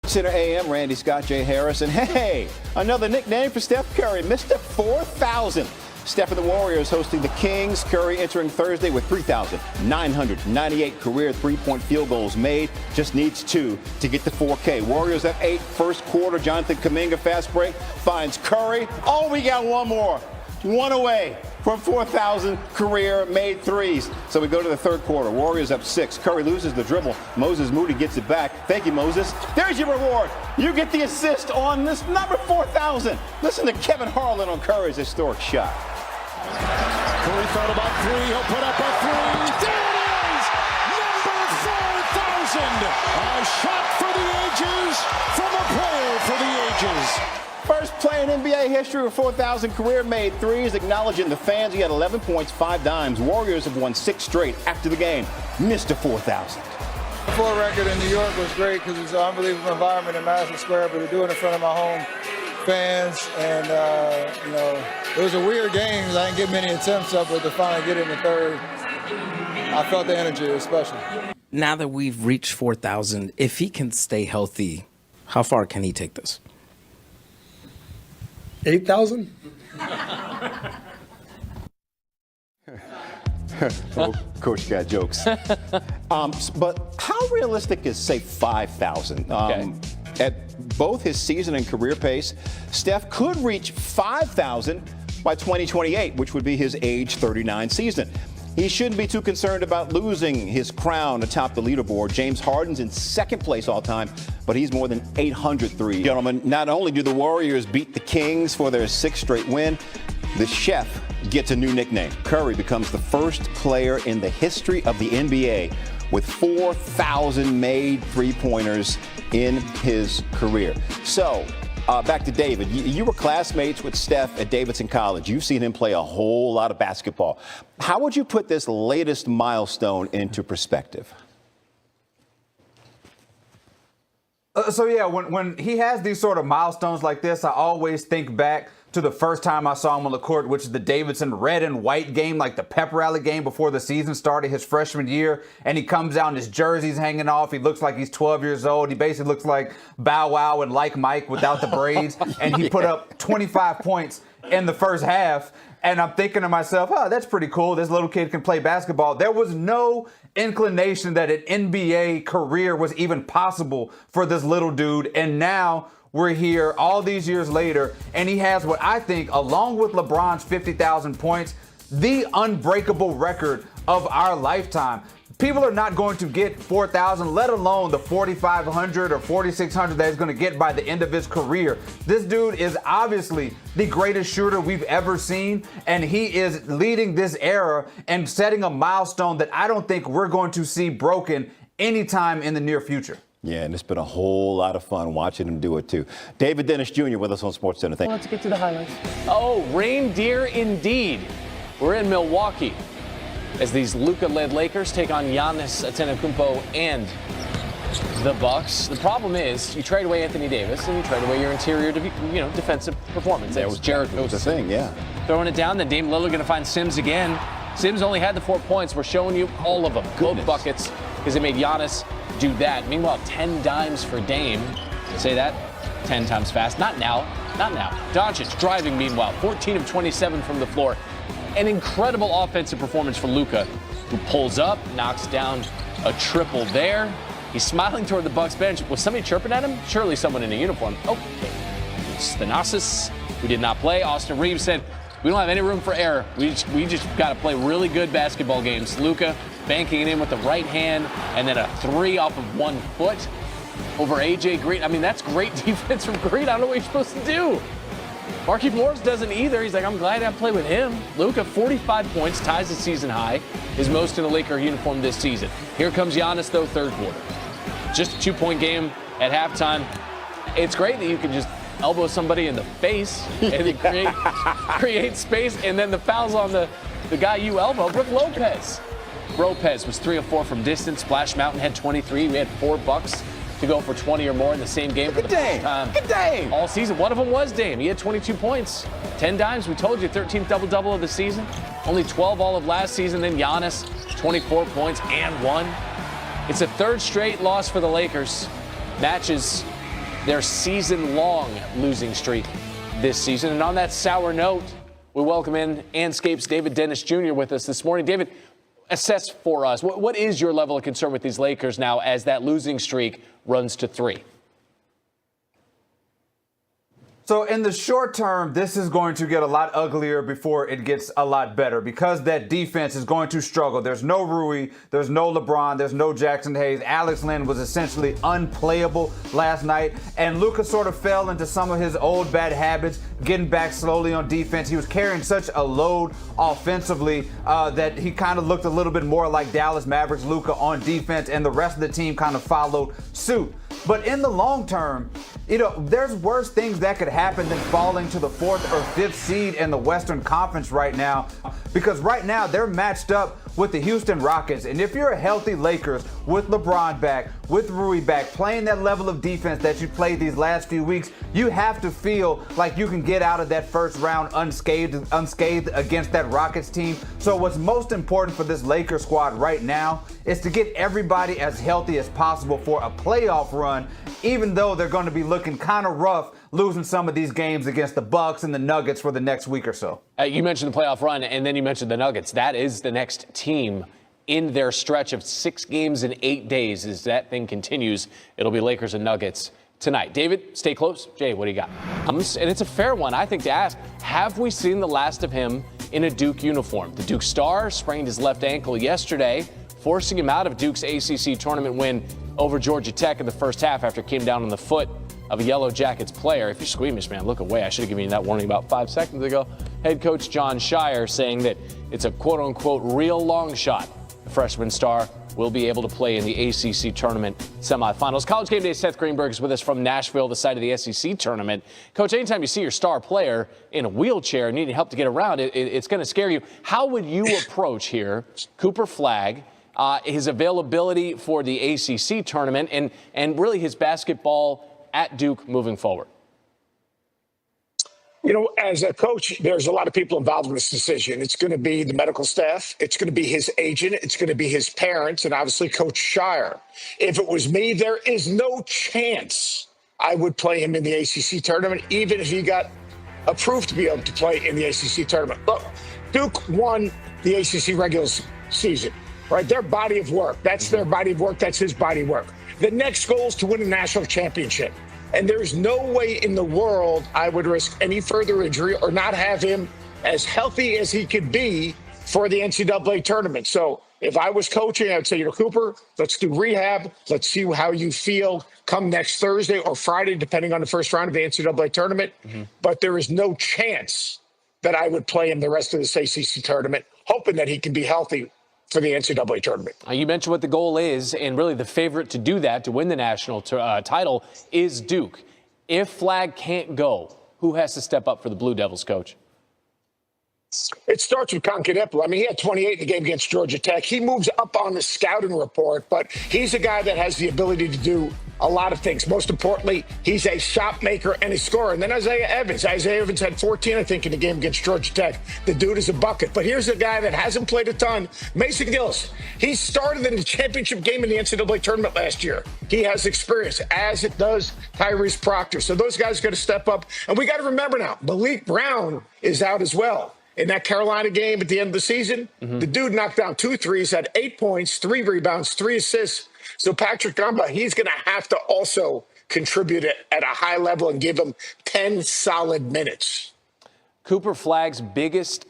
Center AM, Randy Scott, Jay Harris, and hey, another nickname for Steph Curry, Mr. 4,000. Steph and the Warriors hosting the Kings. Curry entering Thursday with 3,998 career three-point field goals made. Just needs 2 to get to 4K. Warriors at 8, first quarter. Jonathan Kuminga fast break finds Curry. Oh, we got one more. One away from 4,000 career made threes. So we go to the third quarter. Warriors up 6. Curry loses the dribble. Moses Moody gets it back. Thank you, Moses. There's your reward. You get the assist on this number 4,000. Listen to Kevin Harlan on Curry's historic shot. Curry thought about 3. He'll put up a 3. There it is! Number 4,000. A shot for the ages from a player for the ages. First play in NBA history with 4,000 career-made threes, acknowledging the fans. He had 11 points, 5 dimes. Warriors have won 6 straight after the game. Mr. 4,000. The full record in New York was great because it's an unbelievable environment in Madison Square, but to do it in front of my home fans, and it was a weird game. I didn't get many attempts up, but to finally get it in the third, I felt the energy. It was special. Now that we've reached 4,000, if he can stay healthy, how far can he take this? 8,000? Oh, Coach got jokes. But how realistic is, say, 5,000? At both his season and career pace, Steph could reach 5,000 by 2028, which would be his age 39 season. He shouldn't be too concerned about losing his crown atop the leaderboard. James Harden's in second place all time, but he's more than 800 threes. Gentlemen, not only do the Warriors beat the Kings for their 6th straight win, the chef gets a new nickname. Curry becomes the first player in the history of the NBA with 4,000 made three-pointers in his career. So, back to David. You were classmates with Steph at Davidson College. You've seen him play a whole lot of basketball. How would you put this latest milestone into perspective? When he has these sort of milestones like this, I always think back to the first time I saw him on the court, which is the Davidson red and white game, like the pep rally game before the season started his freshman year. And he comes out and his jersey's hanging off. He looks like he's 12 years old. He basically looks like Bow Wow and Like Mike without the braids. And he put up 25 points in the first half. And I'm thinking to myself, oh, that's pretty cool. This little kid can play basketball. There was no inclination that an NBA career was even possible for this little dude. And now we're here all these years later, and he has what I think, along with LeBron's 50,000 points, the unbreakable record of our lifetime. People are not going to get 4,000, let alone the 4,500 or 4,600 that he's going to get by the end of his career. This dude is obviously the greatest shooter we've ever seen, and he is leading this era and setting a milestone that I don't think we're going to see broken anytime in the near future. Yeah, and it's been a whole lot of fun watching him do it, too. David Dennis Jr. with us on SportsCenter. Thank you. Let's get to the highlights. Oh, reindeer indeed. We're in Milwaukee as these Luka-led Lakers take on Giannis Antetokounmpo and the Bucks. The problem is you trade away Anthony Davis and you trade away your interior defensive performance. That was Jared That was the thing, yeah. Throwing it down, then Dame Lillard going to find Sims again. Sims only had the 4 points. We're showing you all of them. Both buckets because they made Giannis do that. Meanwhile, 10 dimes for Dame. Say that 10 times fast. Not now. Not now. Doncic driving, meanwhile. 14 of 27 from the floor. An incredible offensive performance for Luka, who pulls up, knocks down a triple there. He's smiling toward the Bucks bench. Was somebody chirping at him? Surely someone in a uniform. Okay. It's Thanasis, who did not play. Austin Reeves said, we don't have any room for error. We just got to play really good basketball games. Luka banking it in with the right hand, and then a 3 off of 1 foot over A.J. Green. I mean, that's great defense from Green. I don't know what you're supposed to do. Markieff Morris doesn't either. He's like, I'm glad I play with him. Luka, 45 points, ties the season high, his most in a Laker uniform this season. Here comes Giannis, though, third quarter. Just a 2-point game at halftime. It's great that you can just elbow somebody in the face and then create space, and then the foul's on the guy you elbow, Brook Lopez. Lopez was 3 of 4 from distance. Splash Mountain had 23. We had 4 Bucks to go for 20 or more in the same game for the first time all season. One of them was Dame. He had 22 points, 10 dimes. We told you, 13th double-double of the season. Only 12 all of last season. Then Giannis, 24 points and 1. It's a third straight loss for the Lakers. Matches their season-long losing streak this season. And on that sour note, we welcome in Anscape's David Dennis Jr. with us this morning. David, assess for us, what is your level of concern with these Lakers now as that losing streak runs to 3? So in the short term, this is going to get a lot uglier before it gets a lot better because that defense is going to struggle. There's no Rui, there's no LeBron, there's no Jackson Hayes. Alex Len was essentially unplayable last night, and Luka sort of fell into some of his old bad habits, getting back slowly on defense. He was carrying such a load offensively that he kind of looked a little bit more like Dallas Mavericks Luka on defense, and the rest of the team kind of followed suit. But in the long term, there's worse things that could happen than falling to the 4th or 5th seed in the Western Conference right now, because right now they're matched up with the Houston Rockets. And if you're a healthy Lakers with LeBron back, with Rui back, playing that level of defense that you played these last few weeks, you have to feel like you can get out of that first round unscathed against that Rockets team. So what's most important for this Lakers squad right now is to get everybody as healthy as possible for a playoff run, even though they're going to be looking kind of rough losing some of these games against the Bucks and the Nuggets for the next week or so. You mentioned the playoff run, and then you mentioned the Nuggets. That is the next team in their stretch of 6 games in 8 days. As that thing continues, it'll be Lakers and Nuggets tonight. David, stay close. Jay, what do you got? And it's a fair one, I think, to ask. Have we seen the last of him in a Duke uniform? The Duke star sprained his left ankle yesterday, forcing him out of Duke's ACC tournament win over Georgia Tech in the first half after it came down on the foot of a Yellow Jackets player. If you're squeamish, man, look away. I should have given you that warning about 5 seconds ago. Head coach John Shire saying that it's a quote-unquote real long shot. The freshman star will be able to play in the ACC tournament semifinals. College Game Day Seth Greenberg is with us from Nashville, the site of the SEC tournament. Coach, anytime you see your star player in a wheelchair needing help to get around, it's going to scare you. How would you approach here Cooper Flagg, his availability for the ACC tournament, and really his basketball at Duke moving forward? As a coach, there's a lot of people involved in this decision. It's going to be the medical staff. It's going to be his agent. It's going to be his parents, and obviously Coach Shire. If it was me, there is no chance I would play him in the ACC tournament, even if he got approved to be able to play in the ACC tournament. Look, Duke won the ACC regular season, right? Their body of work. That's their body of work. That's his body of work. The next goal is to win a national championship. And there's no way in the world I would risk any further injury or not have him as healthy as he could be for the NCAA tournament. So if I was coaching, I would say, Cooper, let's do rehab. Let's see how you feel come next Thursday or Friday, depending on the first round of the NCAA tournament. But there is no chance that I would play him the rest of this ACC tournament, hoping that he can be healthy for the NCAA tournament. You mentioned what the goal is, and really the favorite to do that, to win the national title, is Duke. If Flagg can't go, who has to step up for the Blue Devils, Coach? It starts with Concanepple. I mean, he had 28 in the game against Georgia Tech. He moves up on the scouting report, but he's a guy that has the ability to do a lot of things. Most importantly, he's a shot maker and a scorer. And then Isaiah Evans. Isaiah Evans had 14, I think, in the game against Georgia Tech. The dude is a bucket. But here's a guy that hasn't played a ton, Mason Gillis. He started in the championship game in the NCAA tournament last year. He has experience, as it does Tyrese Proctor. So those guys got to step up. And we got to remember now, Malik Brown is out as well. In that Carolina game at the end of the season, the dude knocked down 2 threes, had 8 points, 3 rebounds, 3 assists. So Patrick Gamba, he's going to have to also contribute at a high level and give him 10 solid minutes. Cooper Flagg's biggest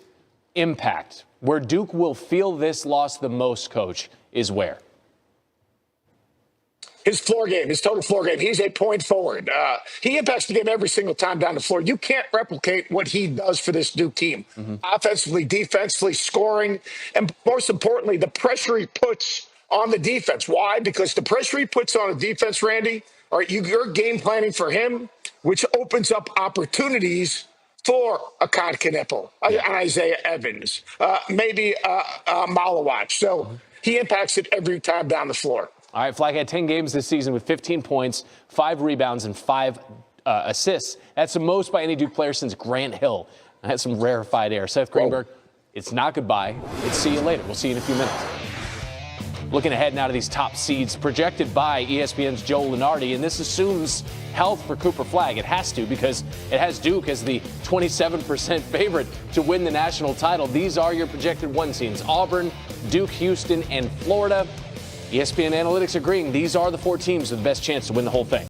impact, where Duke will feel this loss the most, Coach, is where? His floor game, his total floor game. He's a point forward. He impacts the game every single time down the floor. You can't replicate what he does for this Duke team. Offensively, defensively, scoring, and most importantly, the pressure he puts on the defense. Why? Because the pressure he puts on the defense, Randy, all right, you're game planning for him, which opens up opportunities for a Concanepple, an Isaiah Evans, maybe Malawach. So he impacts it every time down the floor. All right, Flagg had 10 games this season with 15 points, 5 rebounds, and 5 assists. That's the most by any Duke player since Grant Hill. That's some rarefied air. Seth Greenberg, it's not goodbye. It's see you later. We'll see you in a few minutes. Looking ahead now to these top seeds projected by ESPN's Joe Lunardi, and this assumes health for Cooper Flagg. It has to, because it has Duke as the 27% favorite to win the national title. These are your projected 1 seeds: Auburn, Duke, Houston, and Florida. ESPN Analytics agreeing these are the 4 teams with the best chance to win the whole thing.